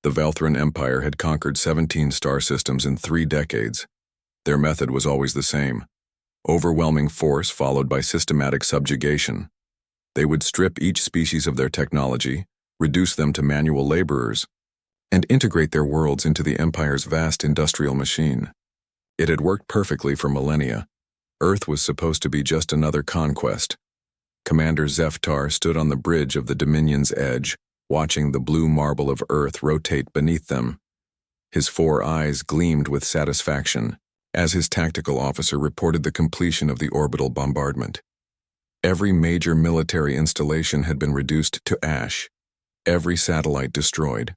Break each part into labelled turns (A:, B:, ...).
A: The Velthran Empire had conquered 17 star systems in 3 decades. Their method was always the same: overwhelming force followed by systematic subjugation. They would strip each species of their technology, reduce them to manual laborers, and integrate their worlds into the Empire's vast industrial machine. It had worked perfectly for millennia. Earth was supposed to be just another conquest. Commander Zeftar stood on the bridge of the Dominion's edge, watching the blue marble of Earth rotate beneath them. His 4 eyes gleamed with satisfaction as his tactical officer reported the completion of the orbital bombardment. Every major military installation had been reduced to ash, every satellite destroyed,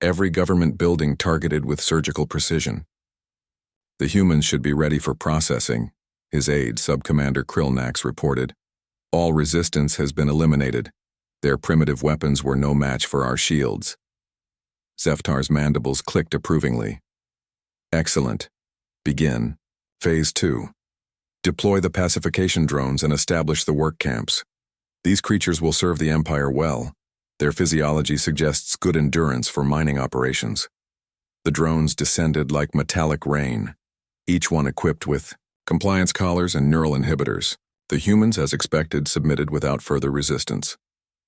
A: every government building targeted with surgical precision. The humans should be ready for processing, his aide, Subcommander Krillnax, reported. All resistance has been eliminated. Their primitive weapons were no match for our shields. Zeftar's mandibles clicked approvingly. Excellent. Begin. Phase 2. Deploy the pacification drones and establish the work camps. These creatures will serve the Empire well. Their physiology suggests good endurance for mining operations. The drones descended like metallic rain, each one equipped with compliance collars and neural inhibitors. The humans, as expected, submitted without further resistance.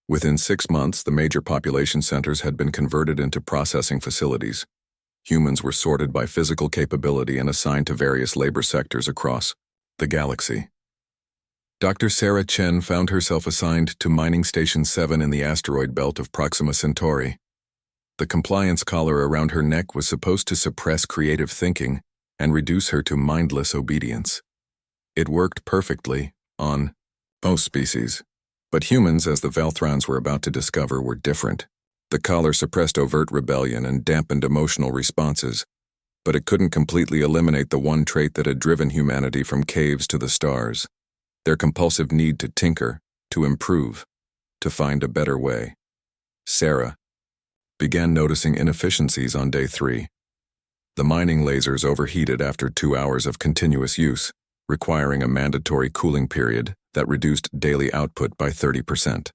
A: Within 6 months, the major population centers had been converted into processing facilities. Humans were sorted by physical capability and assigned to various labor sectors across the galaxy. Dr. Sarah Chen found herself assigned to Mining Station 7 in the asteroid belt of Proxima Centauri. The compliance collar around her neck was supposed to suppress creative thinking and reduce her to mindless obedience. It worked perfectly on most species, but humans, as the Velthrons were about to discover, were different. The collar suppressed overt rebellion and dampened emotional responses, but it couldn't completely eliminate the one trait that had driven humanity from caves to the stars: their compulsive need to tinker, to improve, to find a better way. Sarah began noticing inefficiencies on day 3. The mining lasers overheated after 2 hours of continuous use, requiring a mandatory cooling period that reduced daily output by 30%.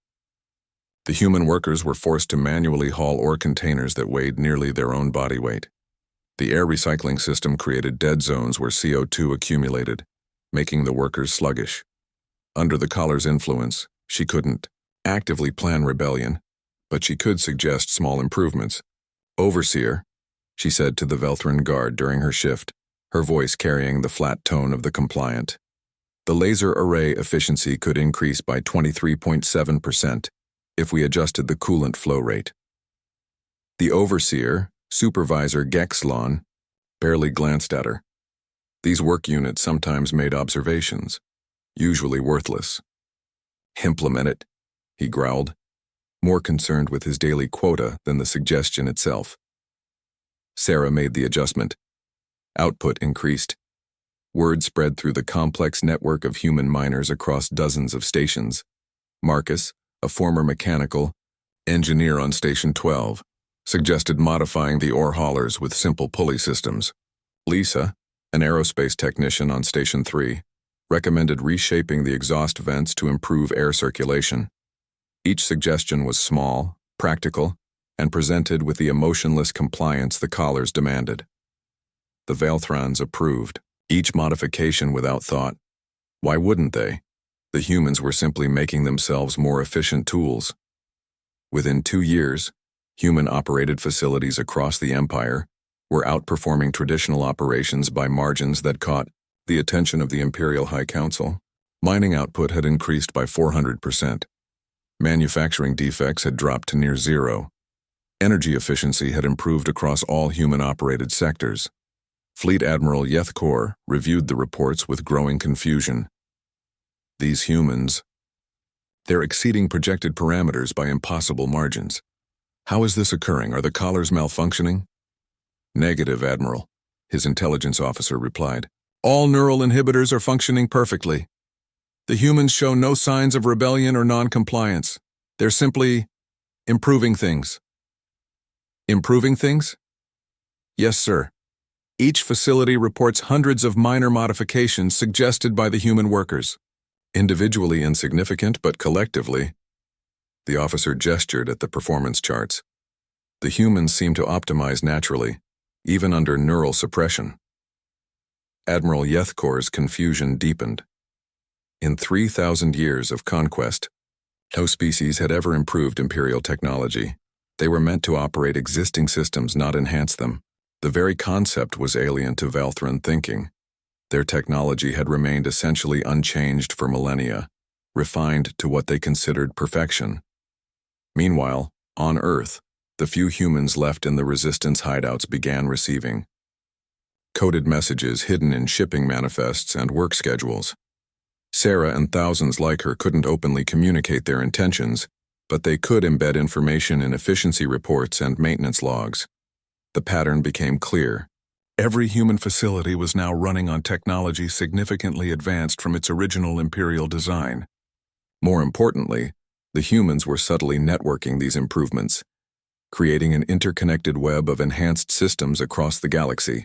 A: The human workers were forced to manually haul ore containers that weighed nearly their own body weight. The air recycling system created dead zones where CO2 accumulated, making the workers sluggish. Under the collar's influence, she couldn't actively plan rebellion, but she could suggest small improvements. "Overseer," she said to the Velthran guard during her shift, her voice carrying the flat tone of the compliant. "The laser array efficiency could increase by 23.7% if we adjusted the coolant flow rate." The overseer, Supervisor Gexlon, barely glanced at her. These work units sometimes made observations, usually worthless. "Implement it," he growled, more concerned with his daily quota than the suggestion itself. Sarah made the adjustment. Output increased. Word spread through the complex network of human miners across dozens of stations. Marcus, a former mechanical engineer on Station 12, suggested modifying the ore haulers with simple pulley systems. Lisa, an aerospace technician on Station 3, recommended reshaping the exhaust vents to improve air circulation. Each suggestion was small, practical, and presented with the emotionless compliance the collars demanded. The Velthrons approved, each modification without thought. Why wouldn't they? The humans were simply making themselves more efficient tools. Within 2 years, human-operated facilities across the Empire were outperforming traditional operations by margins that caught the attention of the Imperial High Council. Mining output had increased by 400%. Manufacturing defects had dropped to near zero. Energy efficiency had improved across all human-operated sectors. Fleet Admiral Yethkor reviewed the reports with growing confusion. These humans, they're exceeding projected parameters by impossible margins. How is this occurring? Are the collars malfunctioning? Negative, Admiral, his intelligence officer replied. All neural inhibitors are functioning perfectly. The humans show no signs of rebellion or non-compliance. They're simply improving things. Improving things? Yes, sir. Each facility reports hundreds of minor modifications suggested by the human workers. Individually insignificant, but collectively. The officer gestured at the performance charts. The humans seemed to optimize naturally, even under neural suppression. Admiral Yethkor's confusion deepened. In 3,000 years of conquest, no species had ever improved Imperial technology. They were meant to operate existing systems, not enhance them. The very concept was alien to Valthran thinking. Their technology had remained essentially unchanged for millennia, refined to what they considered perfection. Meanwhile, on Earth, the few humans left in the Resistance hideouts began receiving coded messages hidden in shipping manifests and work schedules. Sarah and thousands like her couldn't openly communicate their intentions, but they could embed information in efficiency reports and maintenance logs. The pattern became clear. Every human facility was now running on technology significantly advanced from its original Imperial design. More importantly, the humans were subtly networking these improvements, creating an interconnected web of enhanced systems across the galaxy.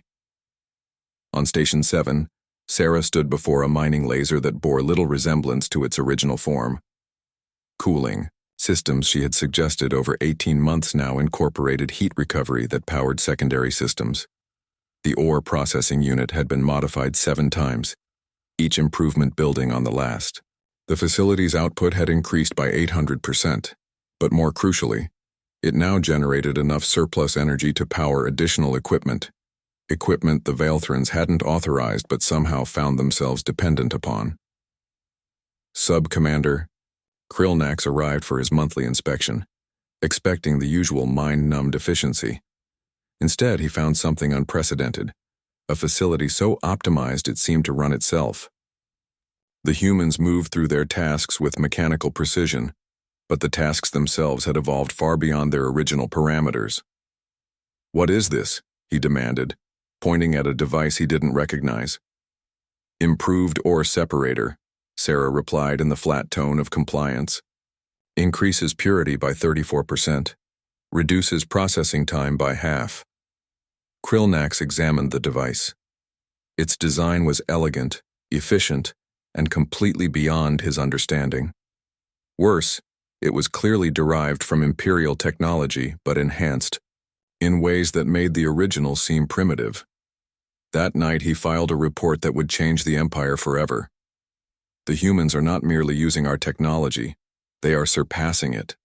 A: On Station 7, Sarah stood before a mining laser that bore little resemblance to its original form. Cooling systems she had suggested over 18 months now incorporated heat recovery that powered secondary systems. The ore processing unit had been modified 7 times, each improvement building on the last. The facility's output had increased by 800%, but more crucially, it now generated enough surplus energy to power additional equipment the Valthrans hadn't authorized but somehow found themselves dependent upon. Sub-Commander Krillnax arrived for his monthly inspection, expecting the usual mind-numb deficiency. Instead, he found something unprecedented, a facility so optimized it seemed to run itself. The humans moved through their tasks with mechanical precision, but the tasks themselves had evolved far beyond their original parameters. "What is this?" he demanded, pointing at a device he didn't recognize. "Improved ore separator," Sarah replied in the flat tone of compliance. "Increases purity by 34%. Reduces processing time by half." Krillnax examined the device. Its design was elegant, efficient, and completely beyond his understanding. Worse, it was clearly derived from Imperial technology but enhanced, in ways that made the original seem primitive. That night he filed a report that would change the Empire forever. "The humans are not merely using our technology, they are surpassing it."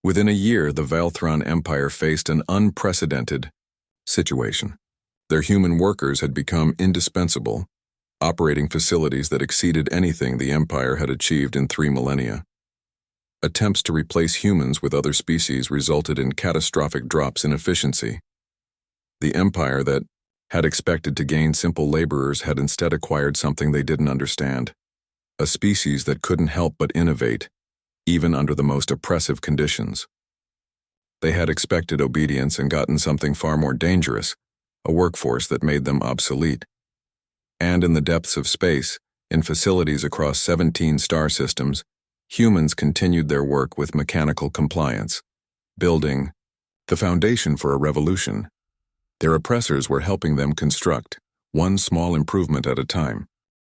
A: Within a year, the Valthran Empire faced an unprecedented situation. Their human workers had become indispensable, operating facilities that exceeded anything the Empire had achieved in 3 millennia. Attempts to replace humans with other species resulted in catastrophic drops in efficiency. The Empire that had expected to gain simple laborers had instead acquired something they didn't understand, a species that couldn't help but innovate, even under the most oppressive conditions. They had expected obedience and gotten something far more dangerous, a workforce that made them obsolete. And in the depths of space, in facilities across 17 star systems, humans continued their work with mechanical compliance, building the foundation for a revolution. Their oppressors were helping them construct, one small improvement at a time,